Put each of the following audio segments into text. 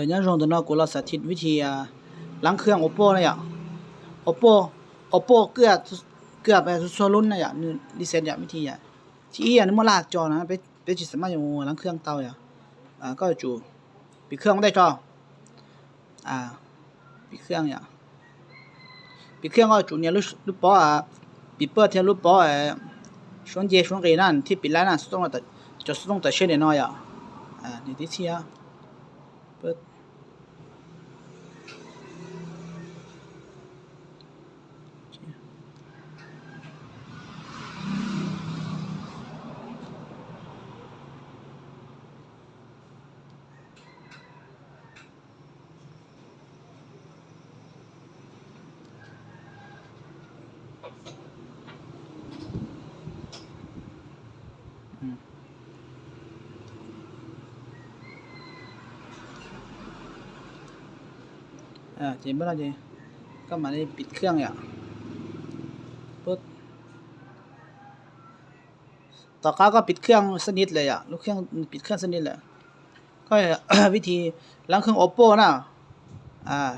nhân rongตัวเนาะกูเราสาธิตวิธีล้างเครื่อง Oppo นะอย่า Oppo เกือบไปส่วนรุ่นนะอย่ารีเซ็ตอย่าวิธีอย่าที่อันนี้มาลากจอนะไปจิสามารถอยู่ล้างเครื่องเตาอย่าก็จูปิดเครื่องได้จอปิดเครื่องอย่าปิดเครื่องก็จูเนี่ยรูปปอปิดเปิดเทรูปปอช่วงเจช่วงเกนั่นที่ปิดแล้วนั่นต้องแต่จะต้องแต่เช่นน้อยอย่านี่ที่เชียเปิดเจมบ่ล่ะเจก็มาได้ปิดเครื่องอย่าปึ๊บต่อก็ปิดเครื่องสนิทเลยลูกเครื่องปิดเครื่องสนิทเลยก็ วิธีล้างเครื่อง Oppo นะ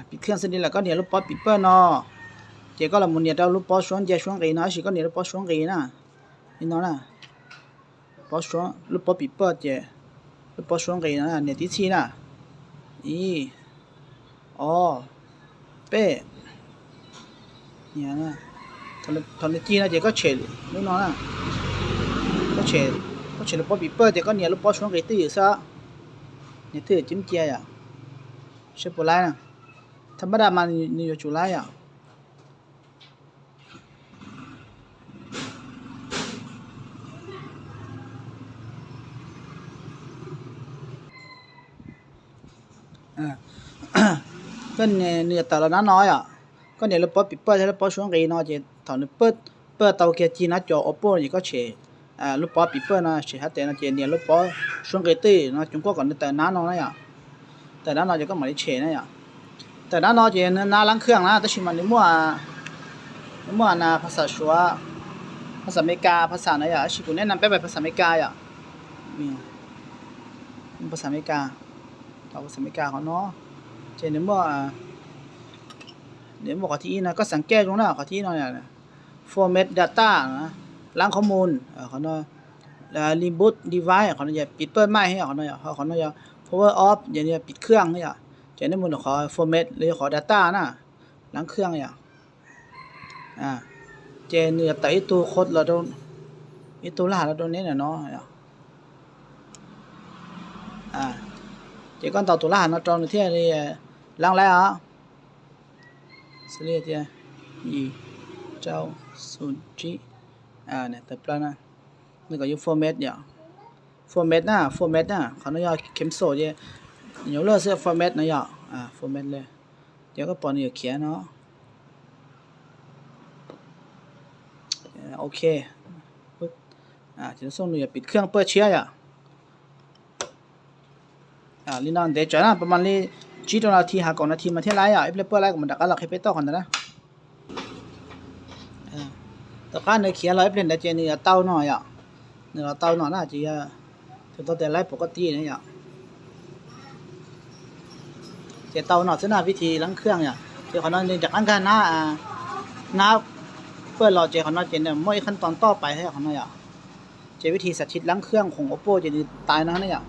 ปิดเครื่องสนิทแล้วก็เนี่ยรูปปอปิดเปิ้ลเนาะเจก็ละมุนเนี่ยเอารูปปอช่วงเจช่วงเกนะสิก็เนี่ยรูปปอช่วงเกนะนี่เนาะนะปอช่วงรูปปอปิดเปิ้ลเจรูปปอช่วงเกนะเนี่ยที่ที่นะเป้เนี่ยนะทอนจีนะเจก็เฉลนู่นเนาะนะก็เฉลรูปปอปิดเปิ้ลเจก็เนี่ยรูปปอช่วงเกตื้อซะเนี่ยตื้อจิ้มเจียอ่ะใช่ปะล่ะนะธรรมดามันนี่อยู่จุฬาอ่ะก็เนี่ยตาละน้อยก็เนี่ยรูปปอปิดเปิ้ลแล้วปอช่วงเกเนาะเจถอนเปิดเตาเกียจีนะจอ Oppo นี่ก็เฉรูปปอปิดเปิ้ลนะเฉหาแต่นะเจเนี่ยรูปปอช่วงเกตื้อนะจงก็ก่อนแต่น้าน้อยอ่ะแต่น้าน้อยจะก็มาได้เฉนะอ่ะแต่น้าน้อยเจน้าล้างเครื่องนะแต่ชิมันนี่มั่วนะภาษาชัวภาษาอเมริกาภาษาไหนอ่ะชิกูแนะนำไปแบบภาษาอเมริกาอ่ะมีภาษาอเมริกาเอาภาษาอเมริกาเขาเนาะเจเนี่ยมั่วที่นะก็สังเกตตรงนั้นเขาที่เนาะเนี่ย format data นะล้างข้อมูลเขาเนาะreboot device เขาเนาะปิดเปิดไม้ให้เขาเนาะเขาเนาะ power off อย่างเนี้ยปิดเครื่องเนี่ยเจเนี่ยมันขอ format หรือขอ data นะล้างเครื่องเนี่ยเจเนี่ยแต่อีตัวโค้ดเราต้องอีตัวรหัสเราตรงนี้เนาะเจก็ต่อตัวรหัสเนาะตรงที่นี่ล้างแล้วสเลียเจเจ้าสุจิเนี่ยแต่ปลานะนี่ก็อยู่ format เนี่ย format นะเขาเนาะเข็มโซ่เจอยู่เลือกเสื้อ format นะอย่าformat เลยเดี๋ยวก็ปอนนี่เขียนเนาะโอเคปึ๊บจะส่งนี่ปิดเครื่องเปิดเชียร์ลินอนเดี๋ยวจะนะประมาณนี้จีตนาทีหาก่อนนาทีมาเท่าไรอีเปเปิดไรก็มันดักเราให้ไปต่อกันนะแต่การในเขียนไรเปลี่ยนได้เจนี่เต้าหน่อยเนี่ยเต้าหน่อยน่าจะถึงตัวแต่ไรปกติเนี่ยเจเต้าหน่อยเส้นวิธีล้างเครื่องเจเขานอนจากอันกันน้าเปิดรอเจเขานอนเจเนี่ยไม่ขั้นตอนต่อไปให้เขานอนเจวิธีสาธิตล้างเครื่องของ Oppo เจนี่ตายนะเนี่ย